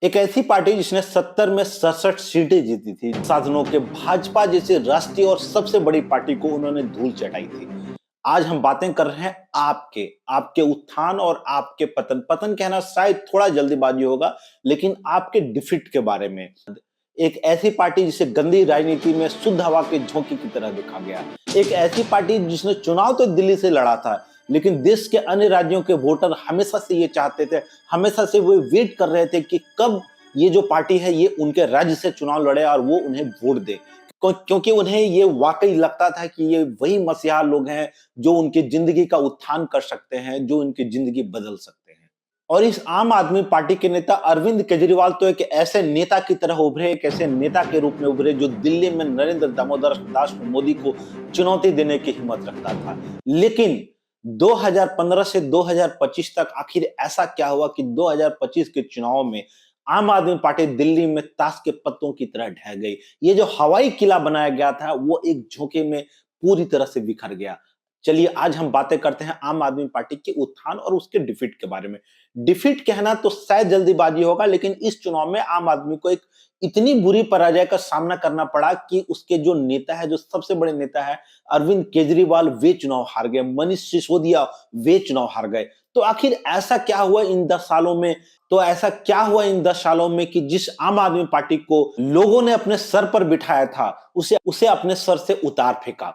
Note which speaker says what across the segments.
Speaker 1: एक ऐसी पार्टी जिसने 70 में 67 सीटें जीती थी, साधनों के भाजपा जैसे राष्ट्रीय और सबसे बड़ी पार्टी को उन्होंने धूल चटाई थी। आज हम बातें कर रहे हैं आपके आपके उत्थान और आपके पतन पतन कहना शायद थोड़ा जल्दीबाजी होगा, लेकिन आपके डिफीट के बारे में। एक ऐसी पार्टी जिसे गंदी राजनीति में शुद्ध हवा के झोंके की तरह देखा गया। एक ऐसी पार्टी जिसने चुनाव तो दिल्ली से लड़ा था, लेकिन देश के अन्य राज्यों के वोटर हमेशा से ये चाहते थे, हमेशा से वो वेट कर रहे थे कि कब ये जो पार्टी है ये उनके राज्य से चुनाव लड़े और वो उन्हें वोट दे। क्योंकि उन्हें ये वाकई लगता था कि ये वही मसीहा लोग हैं जो उनकी जिंदगी का उत्थान कर सकते हैं, जो उनकी जिंदगी बदल सकते हैं। और इस आम आदमी पार्टी के नेता अरविंद केजरीवाल तो एक ऐसे नेता की तरह उभरे, एक ऐसे नेता के रूप में उभरे जो दिल्ली में नरेंद्र दामोदर दास मोदी को चुनौती देने की हिम्मत रखता था। लेकिन 2015 से 2025 तक आखिर ऐसा क्या हुआ कि 2025 के चुनाव में आम आदमी पार्टी दिल्ली में ताश के पत्तों की तरह ढह गई। ये जो हवाई किला बनाया गया था वो एक झोंके में पूरी तरह से बिखर गया। चलिए आज हम बातें करते हैं आम आदमी पार्टी के उत्थान और उसके डिफीट के बारे में। डिफीट कहना तो शायद जल्दीबाजी होगा, लेकिन इस चुनाव में आम आदमी को एक इतनी बुरी पराजय का सामना करना पड़ा कि उसके जो नेता है, जो सबसे बड़े नेता है अरविंद केजरीवाल, वे चुनाव हार गए। मनीष सिसोदिया वे चुनाव हार गए। तो आखिर ऐसा क्या हुआ इन 10 सालों में? तो ऐसा क्या हुआ इन 10 सालों में कि जिस आम आदमी पार्टी को लोगों ने अपने सर पर बिठाया था, उसे उसे अपने सर से उतार फेंका।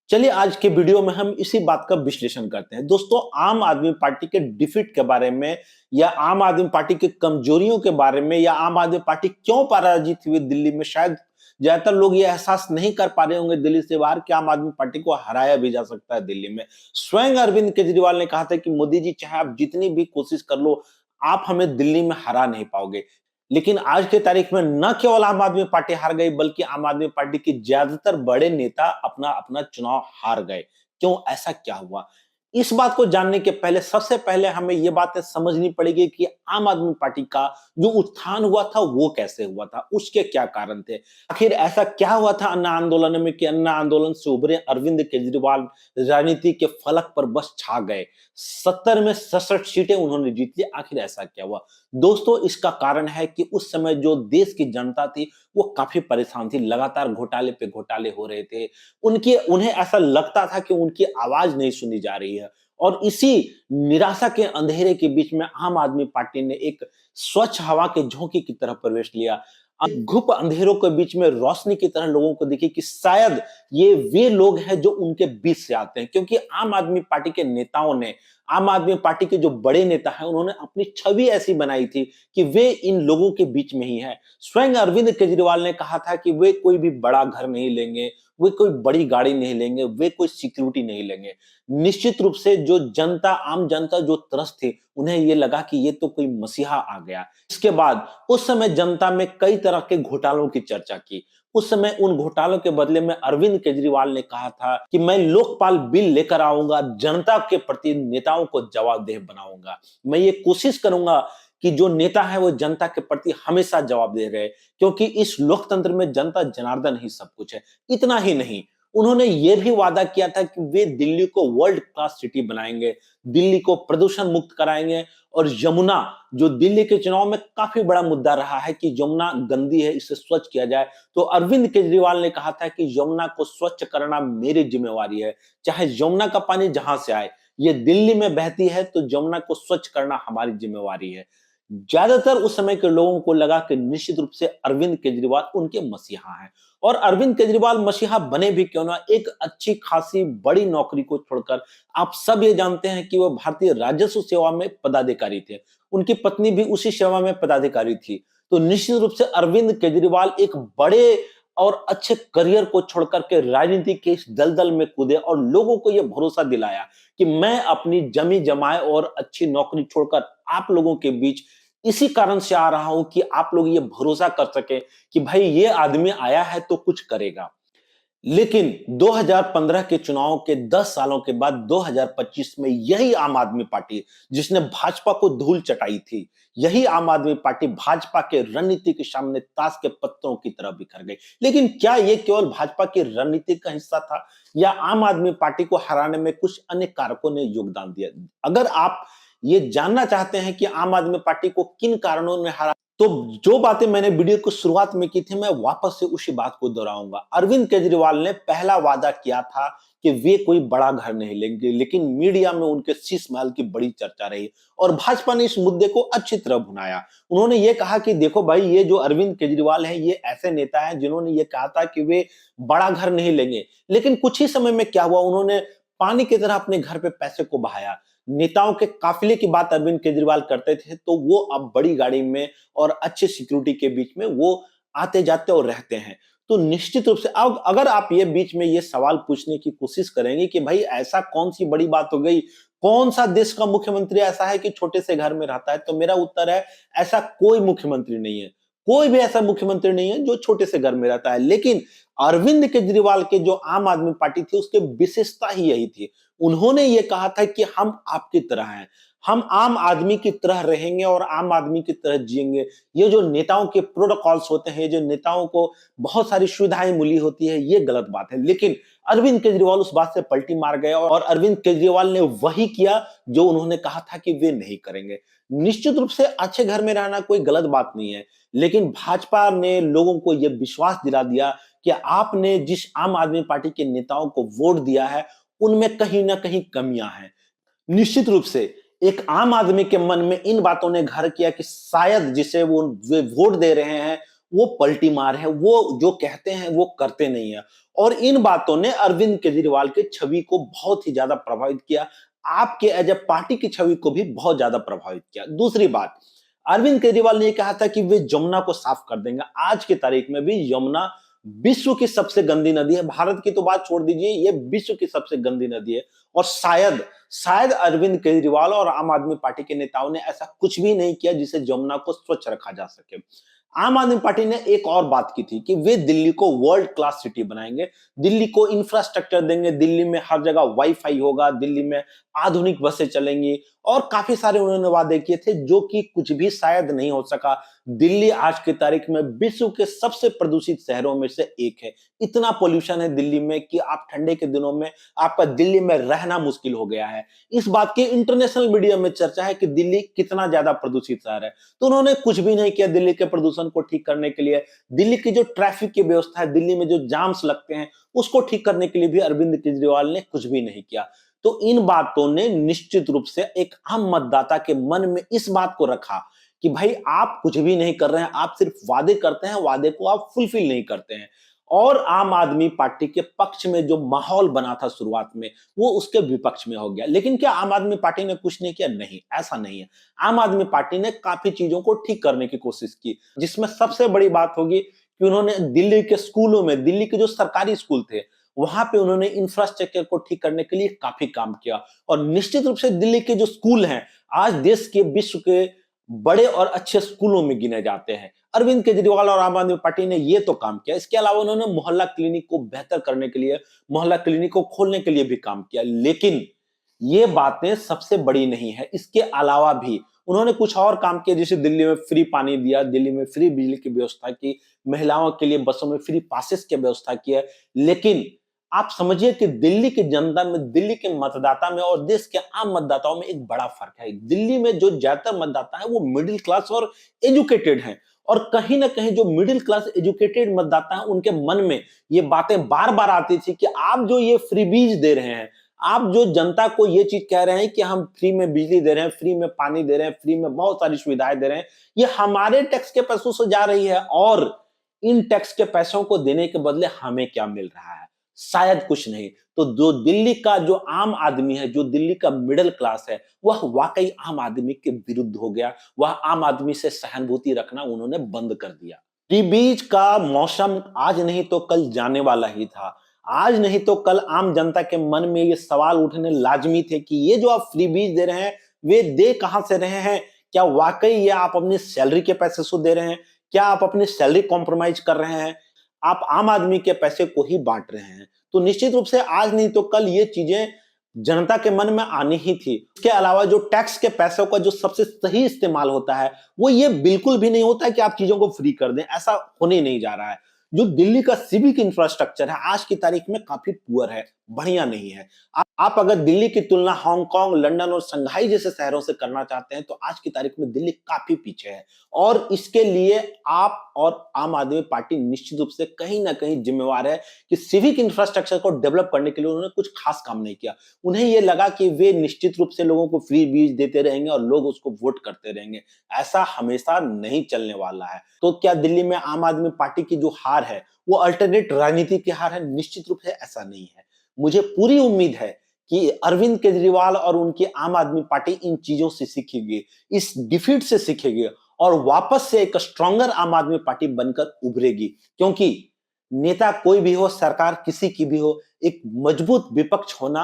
Speaker 1: चलिए आज के वीडियो में हम इसी बात का विश्लेषण करते हैं। दोस्तों, आम आदमी पार्टी के डिफीट के बारे में या आम आदमी पार्टी की कमजोरियों के बारे में या आम आदमी पार्टी क्यों पराजित हुई दिल्ली में, शायद ज्यादातर लोग ये एहसास नहीं कर पा रहे होंगे दिल्ली से बाहर कि आम आदमी पार्टी को हराया भी जा सकता है दिल्ली में। स्वयं अरविंद केजरीवाल ने कहा था कि मोदी जी चाहे आप जितनी भी कोशिश कर लो, आप हमें दिल्ली में हरा नहीं पाओगे। लेकिन आज के तारीख में न केवल आम आदमी पार्टी हार गई, बल्कि आम आदमी पार्टी के ज्यादातर बड़े नेता अपना अपना चुनाव हार गए। क्यों, ऐसा क्या हुआ? इस बात को जानने के पहले सबसे पहले हमें ये बातें समझनी पड़ेगी कि आम आदमी पार्टी का जो उत्थान हुआ था वो कैसे हुआ था, उसके क्या कारण थे। आखिर ऐसा क्या हुआ था अन्ना आंदोलन में कि अन्ना आंदोलन से उभरे अरविंद केजरीवाल राजनीति के फलक पर बस छा गए। 70 में 67 सीटें उन्होंने जीत ली। आखिर ऐसा क्या हुआ? दोस्तों, इसका कारण है कि उस समय जो देश की जनता थी वो काफी परेशान थी। लगातार घोटाले पे घोटाले हो रहे थे। उन्हें ऐसा लगता था कि उनकी आवाज नहीं सुनी जा रही है। और इसी निराशा के अंधेरे के बीच में आम आदमी पार्टी ने एक स्वच्छ हवा के झोंके की तरह प्रवेश लिया। घुप अंधेरों के बीच में रोशनी की तरह लोगों को दिखे कि शायद ये वे लोग हैं जो उनके बीच से आते हैं। क्योंकि आम आदमी पार्टी के नेताओं ने, आम आदमी पार्टी के जो बड़े नेता हैं, उन्होंने अपनी छवि ऐसी बनाई थी कि वे इन लोगों के बीच में ही है। स्वयं अरविंद केजरीवाल ने कहा था कि वे कोई भी बड़ा घर नहीं लेंगे, वे कोई बड़ी गाड़ी नहीं लेंगे, वे कोई सिक्योरिटी नहीं लेंगे। निश्चित रूप से जो जनता, आम जनता जो त्रस्त थी, उन्हें ये लगा कि ये तो कोई मसीहा आ गया। इसके बाद उस समय जनता में कई तरह के घोटालों की चर्चा की। उस समय उन घोटालों के बदले में अरविंद केजरीवाल ने कहा था कि मैं लोकपाल बिल लेकर आऊंगा, जनता के प्रति नेताओं को जवाबदेह बनाऊंगा। मैं ये कोशिश करूंगा कि जो नेता है वो जनता के प्रति हमेशा जवाबदेह रहे, क्योंकि इस लोकतंत्र में जनता जनार्दन ही सब कुछ है। इतना ही नहीं, उन्होंने ये भी वादा किया था कि वे दिल्ली को वर्ल्ड क्लास सिटी बनाएंगे, दिल्ली को प्रदूषण मुक्त कराएंगे। और यमुना, जो दिल्ली के चुनाव में काफी बड़ा मुद्दा रहा है कि यमुना गंदी है, इसे स्वच्छ किया जाए, तो अरविंद केजरीवाल ने कहा था कि यमुना को स्वच्छ करना मेरी जिम्मेवारी है। चाहे यमुना का पानी जहां से आए, ये दिल्ली में बहती है तो यमुना को स्वच्छ करना हमारी जिम्मेवारी है। ज्यादातर उस समय के लोगों को लगा कि निश्चित रूप से अरविंद केजरीवाल उनके मसीहा हैं। और अरविंद केजरीवाल मसीहा बने भी क्यों ना, एक अच्छी खासी बड़ी नौकरी को छोड़कर, आप सब ये जानते हैं कि वो भारतीय राजस्व सेवा में पदाधिकारी थे। उनकी पत्नी भी उसी सेवा में पदाधिकारी थी। तो निश्चित रूप से अरविंद केजरीवाल एक बड़े और अच्छे करियर को छोड़कर के राजनीति के इस दलदल में कूदे और लोगों को यह भरोसा दिलाया कि मैं अपनी जमी जमाए और अच्छी नौकरी छोड़कर आप लोगों के बीच इसी कारण से आ रहा हूं कि आप लोग ये भरोसा कर सके कि भाई ये आदमी आया है तो कुछ करेगा। लेकिन 2015 के चुनाव के 10 सालों के बाद 2025 में यही आम आदमी पार्टी जिसने भाजपा को धूल चटाई थी, यही आम आदमी पार्टी भाजपा के रणनीति के सामने ताश के पत्तों की तरह बिखर गई। लेकिन क्या ये केवल भाजपा की रणनीति का हिस्सा था या आम आदमी पार्टी को हराने में कुछ अन्य कारकों ने योगदान दिया? अगर आप ये जानना चाहते हैं कि आम आदमी पार्टी को किन कारणों ने हरा। तो जो बातें मैंने वीडियो को शुरुआत में की थी, मैं वापस से उसी बात को दोहराऊंगा। अरविंद केजरीवाल ने पहला वादा किया था कि वे कोई बड़ा घर नहीं लेंगे, लेकिन मीडिया में उनके शीश महल की बड़ी चर्चा रही और भाजपा ने इस मुद्दे को अच्छी तरह भुनाया। उन्होंने ये कहा कि देखो भाई, ये जो अरविंद केजरीवाल हैं, ये ऐसे नेता हैं जिन्होंने ये कहा था कि वे बड़ा घर नहीं लेंगे, लेकिन कुछ ही समय में क्या हुआ, उन्होंने पानी की तरह अपने घर पे पैसे को बहाया। नेताओं के काफिले की बात अरविंद केजरीवाल करते थे, तो वो अब बड़ी गाड़ी में और अच्छे सिक्योरिटी के बीच में वो आते जाते और रहते हैं। तो निश्चित रूप से अब अगर आप ये बीच में ये सवाल पूछने की कोशिश करेंगे कि भाई ऐसा कौन सी बड़ी बात हो गई, कौन सा देश का मुख्यमंत्री ऐसा है कि छोटे से घर में रहता है, तो मेरा उत्तर है ऐसा कोई मुख्यमंत्री नहीं है। कोई भी ऐसा मुख्यमंत्री नहीं है जो छोटे से घर में रहता है। लेकिन अरविंद केजरीवाल के जो आम आदमी पार्टी थी, उसकी विशेषता ही यही थी। उन्होंने ये कहा था कि हम आपकी तरह हैं, हम आम आदमी की तरह रहेंगे और आम आदमी की तरह जिएंगे। ये जो नेताओं के प्रोटोकॉल्स होते हैं, जो नेताओं को बहुत सारी सुविधाएं मिली होती है, ये गलत बात है। लेकिन अरविंद केजरीवाल उस बात से पलटी मार गए और अरविंद केजरीवाल ने वही किया जो उन्होंने कहा था कि वे नहीं करेंगे। निश्चित रूप से अच्छे घर में रहना कोई गलत बात नहीं है, लेकिन भाजपा ने लोगों को यह विश्वास दिला दिया कि आपने जिस आम आदमी पार्टी के नेताओं को वोट दिया है, उनमें कहीं ना कहीं कमियां हैं। निश्चित रूप से एक आम आदमी के मन में इन बातों ने घर किया कि शायद जिसे वो वे वोट दे रहे हैं, वो पलटी मार है, वो जो कहते हैं वो करते नहीं है। और इन बातों ने अरविंद केजरीवाल की छवि को बहुत ही ज्यादा प्रभावित किया, आपके एज ए पार्टी की छवि को भी बहुत ज्यादा प्रभावित किया। दूसरी बात, अरविंद केजरीवाल ने कहा था कि वे यमुना को साफ कर देंगे। आज की तारीख में भी यमुना विश्व की सबसे गंदी नदी है। भारत की तो बात छोड़ दीजिए, ये विश्व की सबसे गंदी नदी है। और शायद शायद अरविंद केजरीवाल और आम आदमी पार्टी के नेताओं ने ऐसा कुछ भी नहीं किया जिसे यमुना को स्वच्छ रखा जा सके। आम आदमी पार्टी ने एक और बात की थी कि वे दिल्ली को वर्ल्ड क्लास सिटी बनाएंगे, दिल्ली को इंफ्रास्ट्रक्चर देंगे, दिल्ली में हर जगह वाईफाई होगा, दिल्ली में आधुनिक बसें चलेंगी और काफी सारे उन्होंने वादे किए थे जो कि कुछ भी शायद नहीं हो सका। दिल्ली आज की तारीख में विश्व के सबसे प्रदूषित शहरों में से एक है। इतना पोल्यूशन है दिल्ली में कि आप ठंडे के दिनों में आपका दिल्ली में रहना मुश्किल हो गया है। इस बात की इंटरनेशनल मीडिया में चर्चा है कि दिल्ली कितना ज्यादा प्रदूषित शहर है। तो उन्होंने कुछ भी नहीं किया दिल्ली के प्रदूषण को ठीक करने के लिए। दिल्ली की जो ट्रैफिक की व्यवस्था है, दिल्ली में जो जाम्स लगते हैं, उसको ठीक करने के लिए भी अरविंद केजरीवाल ने कुछ भी नहीं किया। तो इन बातों ने निश्चित रूप से एक आम मतदाता के मन में इस बात को रखा कि भाई आप कुछ भी नहीं कर रहे हैं, आप सिर्फ वादे करते हैं, वादे को आप फुलफिल नहीं करते हैं। और आम आदमी पार्टी के पक्ष में जो माहौल बना था शुरुआत में, वो उसके विपक्ष में हो गया। लेकिन क्या आम आदमी पार्टी ने कुछ नहीं किया? नहीं, ऐसा नहीं है। आम आदमी पार्टी ने काफी चीजों को ठीक करने की कोशिश की, जिसमें सबसे बड़ी बात होगी कि उन्होंने दिल्ली के स्कूलों में, दिल्ली के जो सरकारी स्कूल थे, वहां पे उन्होंने इंफ्रास्ट्रक्चर को ठीक करने के लिए काफी काम किया। और निश्चित रूप से दिल्ली के जो स्कूल हैं, आज देश के, विश्व के बड़े और अच्छे स्कूलों में गिने जाते हैं। अरविंद केजरीवाल और आम आदमी पार्टी ने ये तो काम किया। इसके अलावा उन्होंने मोहल्ला क्लिनिक को बेहतर करने के लिए, मोहल्ला क्लिनिक को खोलने के लिए भी काम किया। लेकिन ये बातें सबसे बड़ी नहीं है, इसके अलावा भी उन्होंने कुछ और काम किया, जैसे दिल्ली में फ्री पानी दिया, दिल्ली में फ्री बिजली की व्यवस्था की, महिलाओं के लिए बसों में फ्री पासेस की व्यवस्था की है। लेकिन आप समझिए कि दिल्ली की जनता में, दिल्ली के मतदाता में और देश के आम मतदाताओं में एक बड़ा फर्क है। दिल्ली में जो ज्यादातर मतदाता है वो मिडिल क्लास और एजुकेटेड हैं, और कहीं ना कहीं जो मिडिल क्लास एजुकेटेड मतदाता है, उनके मन में ये बातें बार बार आती थी कि आप जो ये फ्रीबीज दे रहे हैं, आप जो जनता को ये चीज कह रहे हैं कि हम फ्री में बिजली दे रहे हैं, फ्री में पानी दे रहे हैं, फ्री में बहुत सारी सुविधाएं दे रहे हैं, ये हमारे टैक्स के पैसों से जा रही है, और इन टैक्स के पैसों को देने के बदले हमें क्या मिल रहा है? शायद कुछ नहीं। तो जो दिल्ली का जो आम आदमी है, जो दिल्ली का मिडिल क्लास है, वह वाकई आम आदमी के विरुद्ध हो गया। वह आम आदमी से सहानुभूति रखना उन्होंने बंद कर दिया। फ्री बीज का मौसम आज नहीं तो कल जाने वाला ही था। आज नहीं तो कल आम जनता के मन में ये सवाल उठने लाजमी थे कि ये जो आप फ्री बीज दे रहे हैं, वे दे कहां से रहे हैं? क्या वाकई ये आप अपनी सैलरी के पैसे से दे रहे हैं? क्या आप अपनी सैलरी कॉम्प्रोमाइज कर रहे हैं? आप आम आदमी के पैसे को ही बांट रहे हैं। तो निश्चित रूप से आज नहीं तो कल ये चीजें जनता के मन में आनी ही थी। इसके अलावा जो टैक्स के पैसों का जो सबसे सही इस्तेमाल होता है, वो ये बिल्कुल भी नहीं होता है कि आप चीजों को फ्री कर दें। ऐसा होने नहीं जा रहा है। जो दिल्ली का सिविक इंफ्रास्ट्रक्चर है आज की तारीख में काफी पुअर है, बढ़िया नहीं है। आप अगर दिल्ली की तुलना हांगकांग, लंदन और शंघाई जैसे शहरों से करना चाहते हैं तो आज की तारीख में दिल्ली काफी पीछे है और इसके लिए आप और आम आदमी पार्टी निश्चित रूप से कहीं ना कहीं जिम्मेवार है कि सिविक इंफ्रास्ट्रक्चर को डेवलप करने के लिए उन्होंने कुछ खास काम नहीं किया। उन्हें ये लगा कि वे निश्चित रूप से लोगों को फ्री बीज देते रहेंगे और लोग उसको वोट करते रहेंगे। ऐसा हमेशा नहीं चलने वाला है। तो क्या दिल्ली में आम आदमी पार्टी की जो हार है वो अल्टरनेट राजनीति की हार है? निश्चित रूप से ऐसा नहीं है। मुझे पूरी उम्मीद है कि अरविंद केजरीवाल और उनकी आम आदमी पार्टी इन चीजों से सीखेगी, इस डिफीट से सीखेगी और वापस से एक स्ट्रॉन्गर आम आदमी पार्टी बनकर उभरेगी। क्योंकि नेता कोई भी हो, सरकार किसी की भी हो, एक मजबूत विपक्ष होना